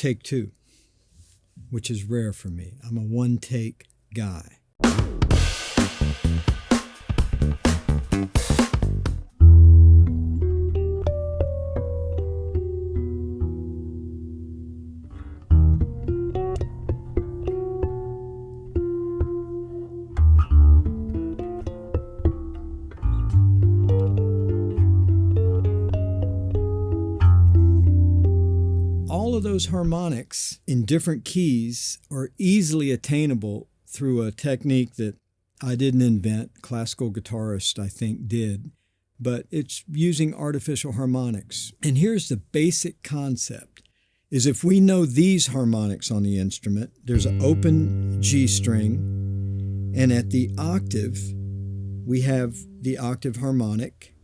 take two, which is rare for me. I'm a one-take guy. All of those harmonics in different keys are easily attainable through a technique that I didn't invent. Classical guitarists, I think, did. But it's using artificial harmonics. And here's the basic concept, is if we know these harmonics on the instrument, there's an open G string, and at the octave, we have the octave harmonic.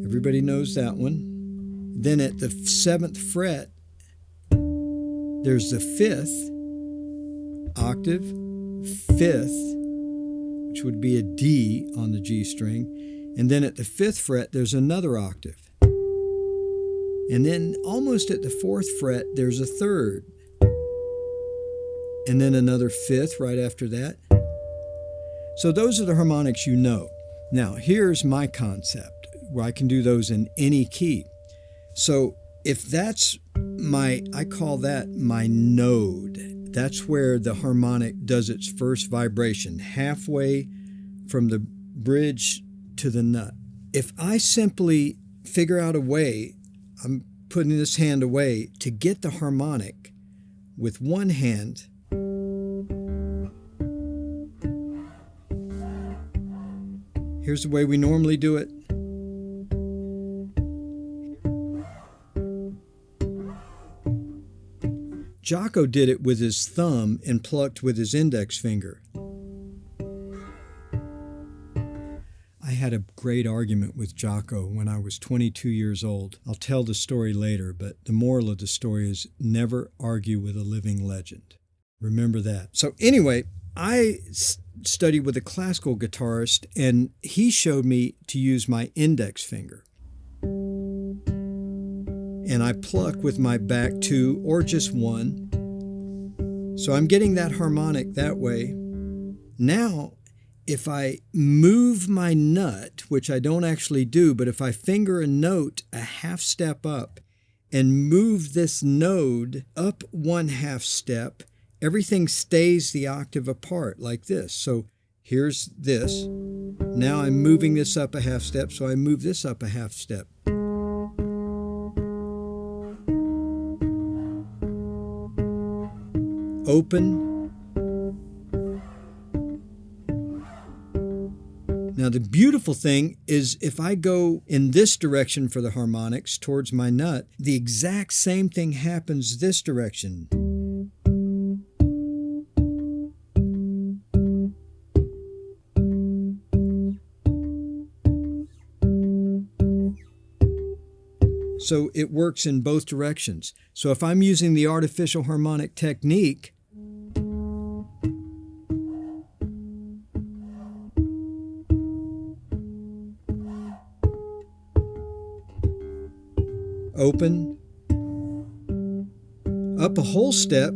Everybody knows that one. Then at the 7th fret, there's the 5th octave, 5th, which would be a D on the G string. And then at the 5th fret, there's another octave. And then almost at the 4th fret, there's a 3rd. And then another 5th right after that. So those are the harmonics you know. Now, here's my concept, where I can do those in any key. So if that's I call that my node. That's where the harmonic does its first vibration, halfway from the bridge to the nut. If I simply figure out a way, I'm putting this hand away, to get the harmonic with one hand, here's the way we normally do it. Jocko did it with his thumb and plucked with his index finger. I had a great argument with Jocko when I was 22 years old. I'll tell the story later, but the moral of the story is never argue with a living legend. Remember that. So anyway, I studied with a classical guitarist, and he showed me to use my index finger. And I pluck with my back two or just one. So I'm getting that harmonic that way. Now, if I move my nut, which I don't actually do, but if I finger a note a half step up and move this node up 1/2 step, everything stays the octave apart like this. So here's this. Now I'm moving this up a half step, so I move this up a half step. Open. Now the beautiful thing is if I go in this direction for the harmonics towards my nut, the exact same thing happens this direction. So it works in both directions. So if I'm using the artificial harmonic technique, open, up a whole step,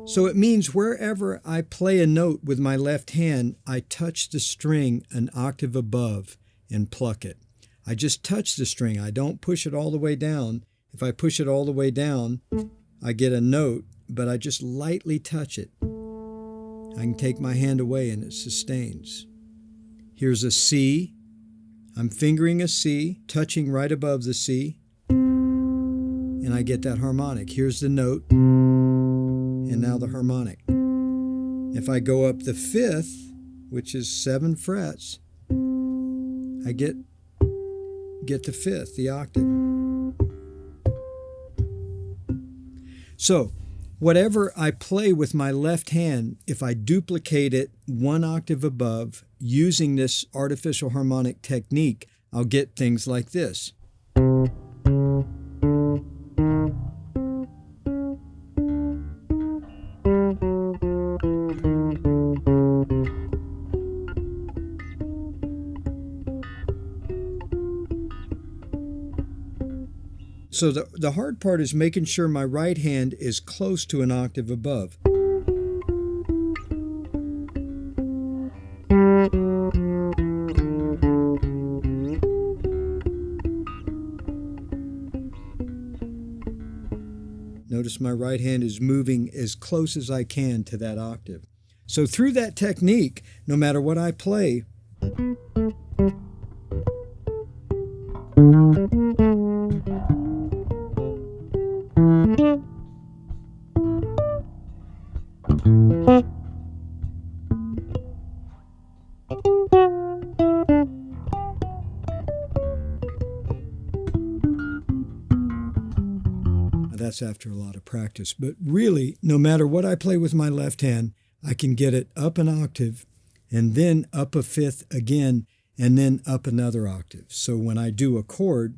so it means wherever I play a note with my left hand, I touch the string an octave above and pluck it. I just touch the string. I don't push it all the way down. If I push it all the way down, I get a note, but I just lightly touch it. I can take my hand away and it sustains. Here's a C. I'm fingering a C, touching right above the C, and I get that harmonic. Here's the note, and now the harmonic. If I go up the 5th, which is 7 frets, I get the 5th, the octave. So, whatever I play with my left hand, if I duplicate it 1 octave above using this artificial harmonic technique, I'll get things like this. So the hard part is making sure my right hand is close to an octave above. Notice my right hand is moving as close as I can to that octave. So through that technique, no matter what I play, that's after a lot of practice. But really, no matter what I play with my left hand, I can get it up an octave and then up a fifth again and then up another octave. So when I do a chord,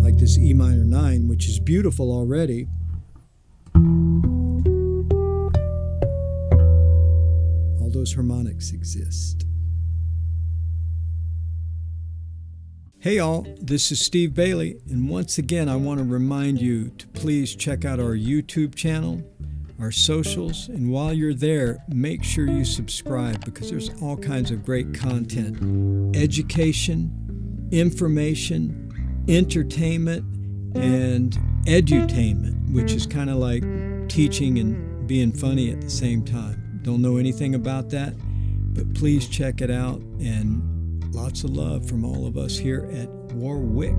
like this E minor 9, which is beautiful already, all those harmonics exist. Hey all, this is Steve Bailey, and once again I want to remind you to please check out our YouTube channel, our socials, and while you're there, make sure you subscribe because there's all kinds of great content, education, information, entertainment, and edutainment, which is kind of like teaching and being funny at the same time. Don't know anything about that, but please check it out, and lots of love from all of us here at Warwick.